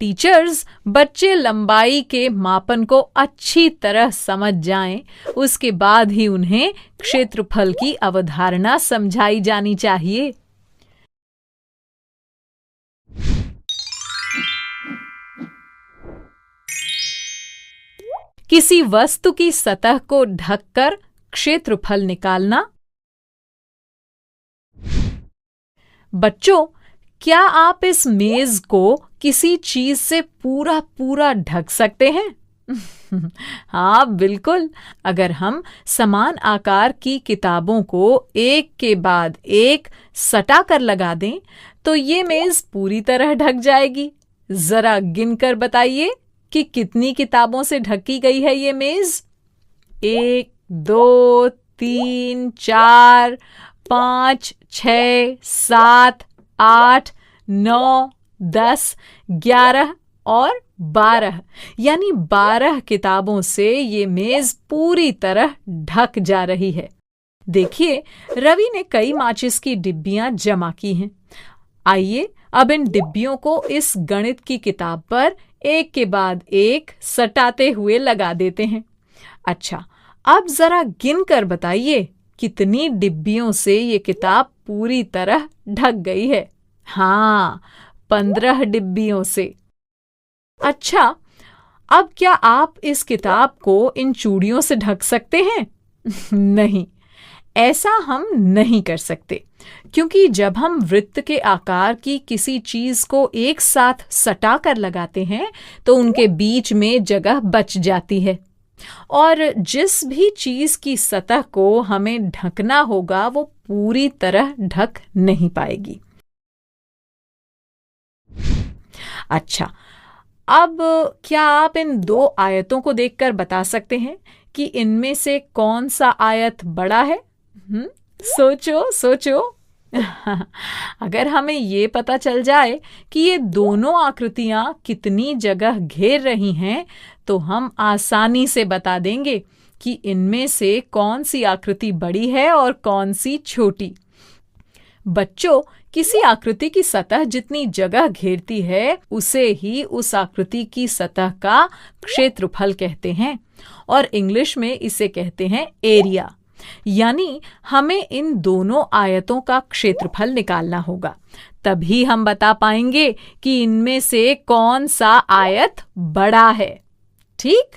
Teachers बच्चे लंबाई के मापन को अच्छी तरह समझ जाएं, उसके बाद ही उन्हें क्षेत्रफल की अवधारणा समझाई जानी चाहिए। किसी वस्तु की सतह को ढककर क्षेत्रफल निकालना। बच्चों, क्या आप इस मेज को किसी चीज से पूरा पूरा ढक सकते हैं? हाँ, बिल्कुल। अगर हम समान आकार की किताबों को एक के बाद एक सटा कर लगा दें, तो ये मेज पूरी तरह ढक जाएगी। जरा गिनकर बताइए कि कितनी किताबों से ढकी गई है ये मेज? 1, 2, 3, 4, 5, 6, 7, 8, 9, 10, 11 और 12, यानी 12 किताबों से ये मेज पूरी तरह ढक जा रही है। देखिए, रवि ने कई माचिस की डिब्बियां जमा की हैं। आइए अब इन डिब्बियों को इस गणित की किताब पर एक के बाद एक सटाते हुए लगा देते हैं। अच्छा, अब जरा गिनकर बताइए कितनी डिब्बियों से ये किताब पूरी तरह ढक गई है? हाँ, 15 डिब्बियों से। अच्छा, अब क्या आप इस किताब को इन चूड़ियों से ढक सकते हैं? नहीं, ऐसा हम नहीं कर सकते, क्योंकि जब हम वृत्त के आकार की किसी चीज को एक साथ सटा कर लगाते हैं तो उनके बीच में जगह बच जाती है, और जिस भी चीज की सतह को हमें ढकना होगा वो पूरी तरह ढक नहीं पाएगी। अच्छा, अब क्या आप इन दो आयतों को देखकर बता सकते हैं कि इनमें से कौन सा आयत बड़ा है? सोचो सोचो। अगर हमें ये पता चल जाए कि ये दोनों आकृतियां कितनी जगह घेर रही हैं, तो हम आसानी से बता देंगे कि इनमें से कौन सी आकृति बड़ी है और कौन सी छोटी। बच्चों, किसी आकृति की सतह जितनी जगह घेरती है उसे ही उस आकृति की सतह का क्षेत्रफल कहते हैं, और इंग्लिश में इसे कहते हैं एरिया। यानी हमें इन दोनों आयतों का क्षेत्रफल निकालना होगा, तभी हम बता पाएंगे कि इनमें से कौन सा आयत बड़ा है। ठीक,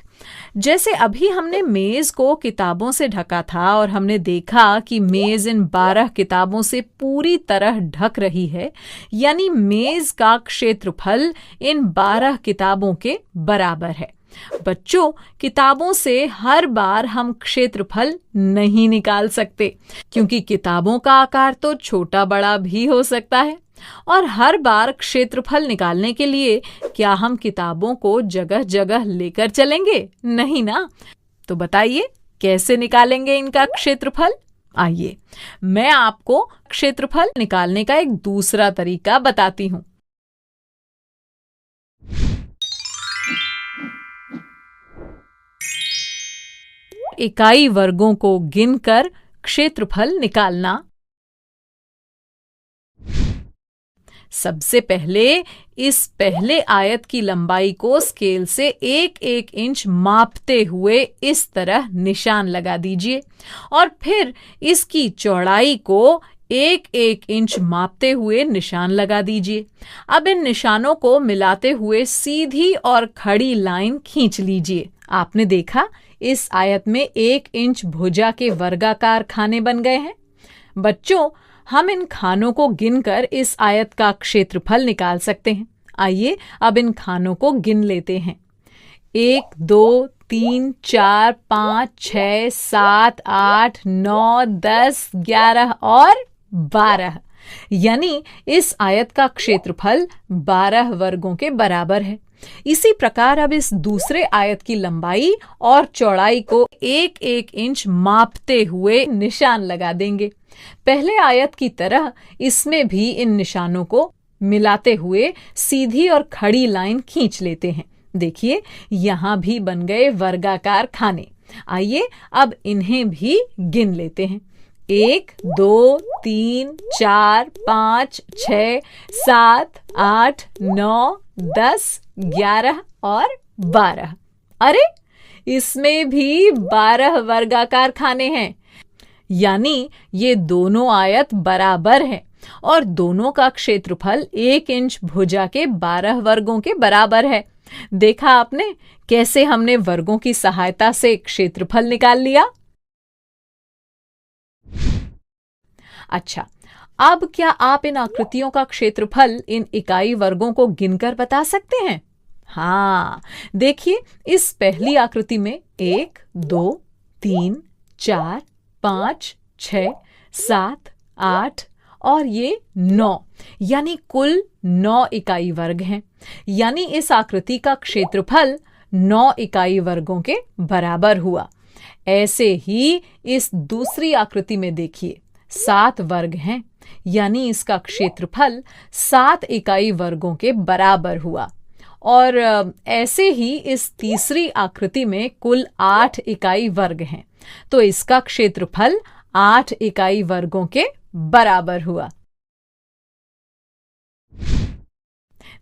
जैसे अभी हमने मेज को किताबों से ढका था और हमने देखा कि मेज इन 12 किताबों से पूरी तरह ढक रही है, यानी मेज का क्षेत्रफल इन 12 किताबों के बराबर है। बच्चों, किताबों से हर बार हम क्षेत्रफल नहीं निकाल सकते, क्योंकि किताबों का आकार तो छोटा बड़ा भी हो सकता है, और हर बार क्षेत्रफल निकालने के लिए क्या हम किताबों को जगह जगह लेकर चलेंगे? नहीं ना। तो बताइए कैसे निकालेंगे इनका क्षेत्रफल? आइए मैं आपको क्षेत्रफल निकालने का एक दूसरा तरीका बताती हूँ। इकाई वर्गों को गिनकर क्षेत्रफल निकालना। सबसे पहले इस पहले आयत की लंबाई को स्केल से 1-1 इंच मापते हुए इस तरह निशान लगा दीजिए, और फिर इसकी चौड़ाई को 1-1 इंच मापते हुए निशान लगा दीजिए। अब इन निशानों को मिलाते हुए सीधी और खड़ी लाइन खींच लीजिए। आपने देखा इस आयत में 1 इंच भुजा के वर्गाकार खाने बन गए हैं। बच्चों, हम इन खानों को गिनकर इस आयत का क्षेत्रफल निकाल सकते हैं। आइए अब इन खानों को गिन लेते हैं। 1, 2, 3, 4, 5, 6, 7, 8, 9, 10, 11 और 12, यानी इस आयत का क्षेत्रफल 12 वर्गों के बराबर है। इसी प्रकार अब इस दूसरे आयत की लंबाई और चौड़ाई को 1-1 इंच मापते हुए निशान लगा देंगे। पहले आयत की तरह इसमें भी इन निशानों को मिलाते हुए सीधी और खड़ी लाइन खींच लेते हैं। देखिए यहां भी बन गए वर्गाकार खाने। आइए अब इन्हें भी गिन लेते हैं। 1, 2, 3, 4, 5, 6, 7, 8, 9, 10, 11 और 12। अरे, इसमें भी 12 वर्गाकार खाने हैं, यानी ये दोनों आयत बराबर हैं और दोनों का क्षेत्रफल 1 इंच भुजा के 12 वर्गों के बराबर है। देखा आपने कैसे हमने वर्गों की सहायता से क्षेत्रफल निकाल लिया। अच्छा, अब क्या आप इन आकृतियों का क्षेत्रफल इन इकाई वर्गों को गिनकर बता सकते हैं? हाँ, देखिए, इस पहली आकृति में 1, 2, 3, 4, 5, 6, 7, 8 और ये 9, यानी कुल 9 इकाई वर्ग हैं। यानी इस आकृति का क्षेत्रफल 9 इकाई वर्गों के बराबर हुआ। ऐसे ही इस दूसरी आकृति में देखिए, 7 वर्ग हैं, यानी इसका क्षेत्रफल 7 इकाई वर्गों के बराबर हुआ। और ऐसे ही इस तीसरी आकृति में कुल 8 इकाई वर्ग हैं, तो इसका क्षेत्रफल 8 इकाई वर्गों के बराबर हुआ।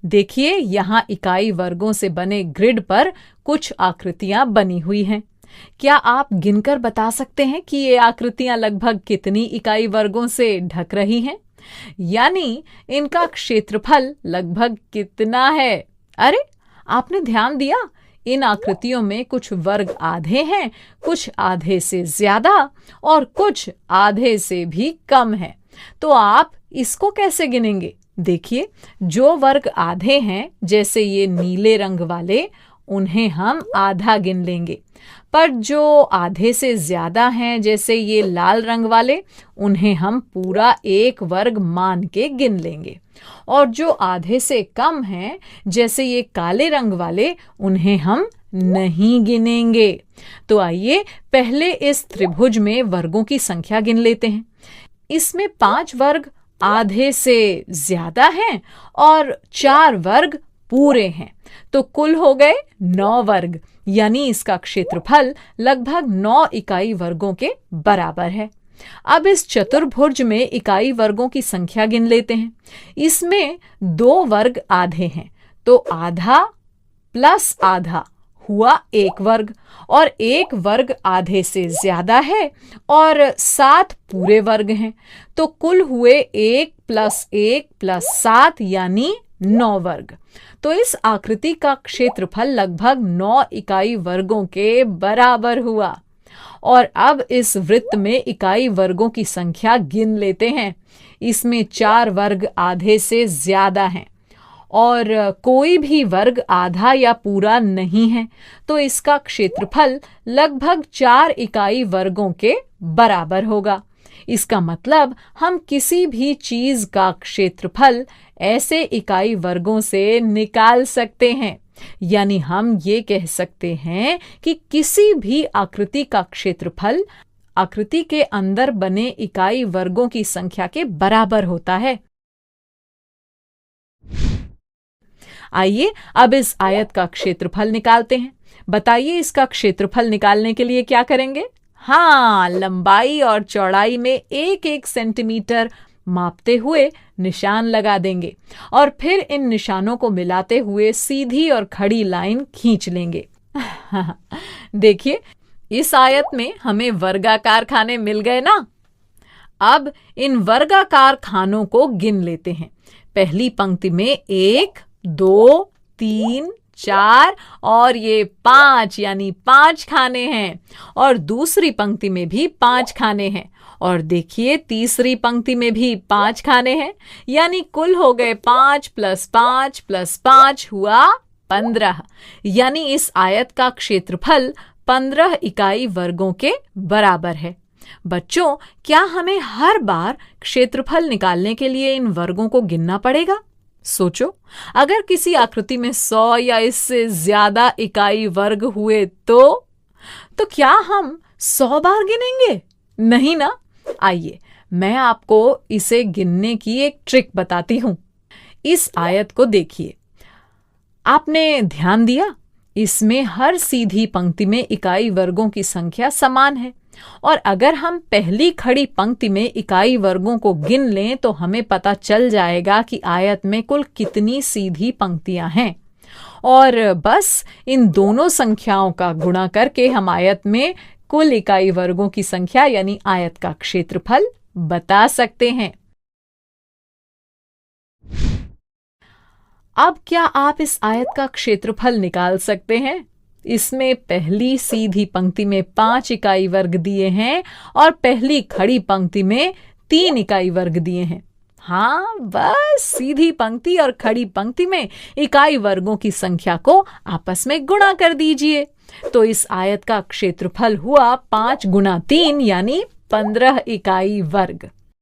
देखिए, यहां इकाई वर्गों से बने ग्रिड पर कुछ आकृतियां बनी हुई हैं। क्या आप गिनकर बता सकते हैं कि ये आकृतियां लगभग कितनी इकाई वर्गों से ढक रही हैं? यानी इनका क्षेत्रफल लगभग कितना है? अरे, आपने ध्यान दिया, इन आकृतियों में कुछ वर्ग आधे हैं, कुछ आधे से ज्यादा और कुछ आधे से भी कम है। तो आप इसको कैसे गिनेंगे? देखिए, जो वर्ग आधे हैं, जैसे ये नीले रंग वाले, उन्हें हम आधा गिन लेंगे, पर जो आधे से ज्यादा हैं, जैसे ये लाल रंग वाले, उन्हें हम पूरा 1 वर्ग मान के गिन लेंगे। और जो आधे से कम हैं, जैसे ये काले रंग वाले, उन्हें हम नहीं गिनेंगे। तो आइए पहले इस त्रिभुज में वर्गों की संख्या गिन लेते हैं। इसमें 5 वर्ग आधे से ज्यादा हैं और 4 वर्ग पूरे हैं, तो कुल हो गए 9 वर्ग, यानी इसका क्षेत्रफल लगभग 9 इकाई वर्गों के बराबर है। अब इस चतुर्भुज में इकाई वर्गों की संख्या गिन लेते हैं। इसमें 2 वर्ग आधे हैं, तो आधा प्लस आधा हुआ 1 वर्ग, और 1 वर्ग आधे से ज्यादा है और 7 पूरे वर्ग हैं, तो कुल हुए 1 + 1 + 7 यानी 9 वर्ग। तो इस आकृति का क्षेत्रफल लगभग 9 इकाई वर्गों के बराबर हुआ। और अब इस वृत्त में इकाई वर्गों की संख्या गिन लेते हैं। इसमें 4 वर्ग आधे से ज्यादा हैं और कोई भी वर्ग आधा या पूरा नहीं है, तो इसका क्षेत्रफल लगभग 4 इकाई वर्गों के बराबर होगा। इसका मतलब हम किसी भी चीज का क्षेत्रफल ऐसे इकाई वर्गों से निकाल सकते हैं। यानी हम ये कह सकते हैं कि किसी भी आकृति का क्षेत्रफल आकृति के अंदर बने इकाई वर्गों की संख्या के बराबर होता है। आइए अब इस आयत का क्षेत्रफल निकालते हैं। बताइए, इसका क्षेत्रफल निकालने के लिए क्या करेंगे? हाँ, लंबाई और चौड़ाई में 1-1 सेंटीमीटर मापते हुए निशान लगा देंगे और फिर इन निशानों को मिलाते हुए सीधी और खड़ी लाइन खींच लेंगे। देखिए, इस आयत में हमें वर्गाकार खाने मिल गए ना। अब इन वर्गाकार खानों को गिन लेते हैं। पहली पंक्ति में 1, 2, 3, 4 और ये 5 यानी 5 खाने हैं, और दूसरी पंक्ति में भी 5 खाने हैं, और देखिए तीसरी पंक्ति में भी 5 खाने हैं, यानी कुल हो गए 5 + 5 + 5 हुआ 15। यानी इस आयत का क्षेत्रफल 15 इकाई वर्गों के बराबर है। बच्चों, क्या हमें हर बार क्षेत्रफल निकालने के लिए इन वर्गों को गिनना पड़ेगा? सोचो, अगर किसी आकृति में 100 या इससे ज्यादा इकाई वर्ग हुए तो क्या हम 100 बार गिनेंगे? नहीं ना। आइए मैं आपको इसे गिनने की एक ट्रिक बताती हूं। इस आयत को देखिए, आपने ध्यान दिया, इसमें हर सीधी पंक्ति में इकाई वर्गों की संख्या समान है, और अगर हम पहली खड़ी पंक्ति में इकाई वर्गों को गिन लें तो हमें पता चल जाएगा कि आयत में कुल कितनी सीधी पंक्तियां हैं। और बस इन दोनों संख्याओं का गुणा करके हम आयत में कुल इकाई वर्गों की संख्या यानी आयत का क्षेत्रफल बता सकते हैं। अब क्या आप इस आयत का क्षेत्रफल निकाल सकते हैं? इसमें पहली सीधी पंक्ति में 5 इकाई वर्ग दिए हैं और पहली खड़ी पंक्ति में 3 इकाई वर्ग दिए हैं। हाँ, बस सीधी पंक्ति और खड़ी पंक्ति में इकाई वर्गों की संख्या को आपस में गुणा कर दीजिए। तो इस आयत का क्षेत्रफल हुआ 5 गुणा 3 यानी 15 इकाई वर्ग।